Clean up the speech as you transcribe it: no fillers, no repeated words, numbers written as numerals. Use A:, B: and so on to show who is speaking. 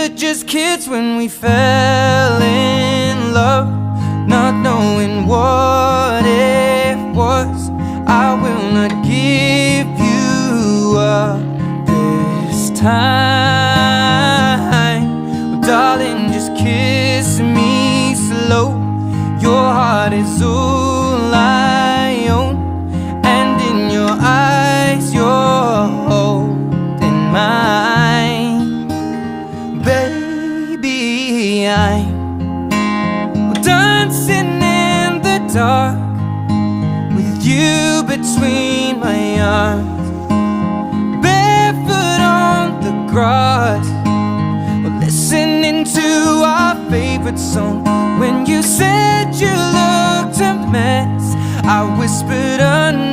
A: were just kids when we fell in love, not knowing what it was. I will not give you up this time. Oh, darling, just kiss me slow. Your heart is all I own, and in your eyes you're holding mine. Baby, I'm dancing in the dark with you between my arms, barefoot on the grass, listening to our favorite song. When you said you looked a mess, I whispered under